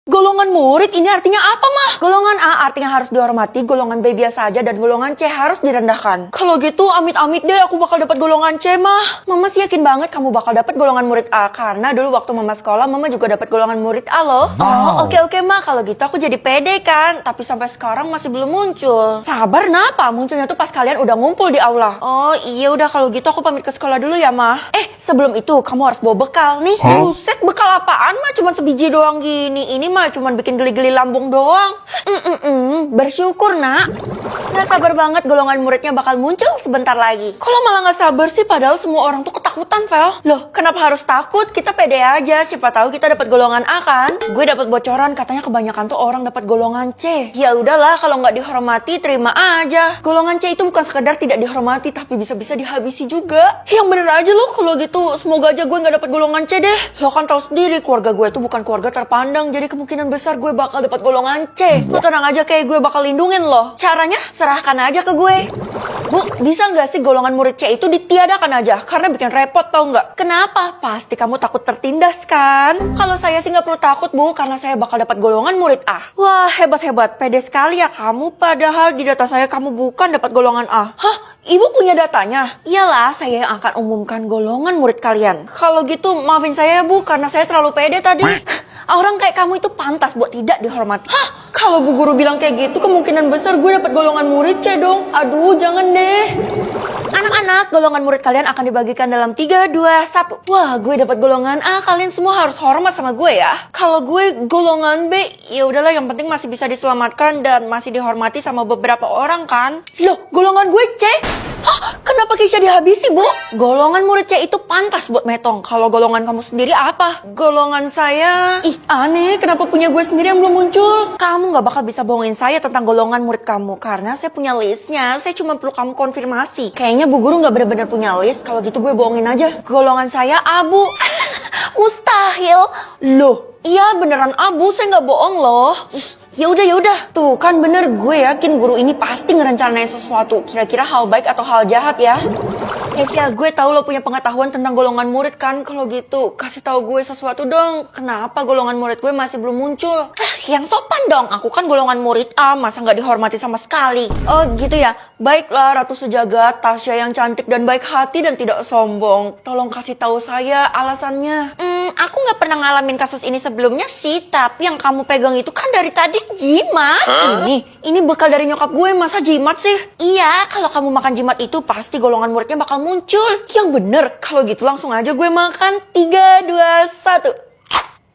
Golongan murid ini artinya apa, Mah? Golongan A artinya harus dihormati, golongan B biasa aja, dan golongan C harus direndahkan. Kalau gitu, amit-amit deh aku bakal dapat golongan C, Mah. Mama sih yakin banget kamu bakal dapat golongan murid A, karena dulu waktu Mama sekolah, Mama juga dapat golongan murid A loh. Oh, oke, Mah. Kalau gitu aku jadi pede kan, tapi sampai sekarang masih belum muncul. Sabar, napa? Munculnya tuh pas kalian udah ngumpul di aula. Oh, iya udah kalau gitu aku pamit ke sekolah dulu ya, Mah. Sebelum itu kamu harus bawa bekal nih. Buset, bekal apaan, Mah? Cuma sebiji doang gini. Ini mah cuma bikin geli-geli lambung doang. Bersyukur, Nak. Nggak sabar banget golongan muridnya bakal muncul sebentar lagi. Kalau malah nggak sabar sih, padahal semua orang tuh ketakutan, Vel. Loh, kenapa harus takut? Kita pede aja, siapa tahu kita dapat golongan A kan? Gue dapat bocoran katanya kebanyakan tuh orang dapat golongan C. Ya udahlah, kalau nggak dihormati terima aja. Golongan C itu bukan sekedar tidak dihormati, tapi bisa-bisa dihabisi juga. Yang bener aja loh kalau gitu. Semoga aja gue nggak dapat golongan C deh. Lo kan tahu sendiri keluarga gue tuh bukan keluarga terpandang, jadi kemungkinan besar gue bakal dapat golongan C. Lo tenang aja, kayak gue bakal lindungin lo. Caranya serahkan aja ke gue. Bu, bisa nggak sih golongan murid C itu ditiadakan aja? Karena bikin repot, tau nggak? Kenapa? Pasti kamu takut tertindas kan? Kalau saya sih nggak perlu takut, Bu, karena saya bakal dapat golongan murid A. Wah, hebat-hebat. Pede sekali ya kamu, padahal di data saya kamu bukan dapat golongan A. Hah? Ibu punya datanya? Iyalah, saya yang akan umumkan golongan murid kalian. Kalau gitu, maafin saya ya, Bu, karena saya terlalu pede tadi. Orang kayak kamu itu pantas buat tidak dihormati. Hah? Kalau Bu Guru bilang kayak gitu, kemungkinan besar gue dapat golongan murid C dong. Aduh, jangan deh. Anak-anak, golongan murid kalian akan dibagikan dalam 3, 2, 1. Wah, gue dapat golongan A, kalian semua harus hormat sama gue ya. Kalau gue golongan B, ya udahlah, yang penting masih bisa diselamatkan dan masih dihormati sama beberapa orang kan. Loh, golongan gue C? Hah? Kenapa Keisha dihabisi, Bu? Golongan murid C itu pantas buat Metong. Kalau golongan kamu sendiri apa? Golongan saya... Ih, aneh. Kenapa punya gue sendiri yang belum muncul? Kamu gak bakal bisa bohongin saya tentang golongan murid kamu. Karena saya punya listnya. Saya cuma perlu kamu konfirmasi. Kayaknya Bu Guru gak benar-benar punya list. Kalau gitu gue bohongin aja. Golongan saya abu. Mustahil. Loh, iya beneran abu. Saya gak bohong loh. Ya udah. Tuh kan bener, gue yakin guru ini pasti ngerencanain sesuatu. Kira-kira hal baik atau hal jahat ya. Keisha, gue tahu lo punya pengetahuan tentang golongan murid kan. Kalau gitu, kasih tahu gue sesuatu dong. Kenapa golongan murid gue masih belum muncul? Yang sopan dong. Aku kan golongan murid A, masa nggak dihormati sama sekali. Oh gitu ya. Baiklah, Ratu Sejagat, Tasya yang cantik dan baik hati dan tidak sombong. Tolong kasih tahu saya alasannya. Aku nggak pernah ngalamin kasus ini sebelumnya sih. Tapi yang kamu pegang itu kan dari tadi jimat. Ini bekal dari nyokap gue, masa jimat sih? Iya, kalau kamu makan jimat itu pasti golongan muridnya bakal muncul. Yang bener, kalau gitu langsung aja gue makan. 3, 2, 1.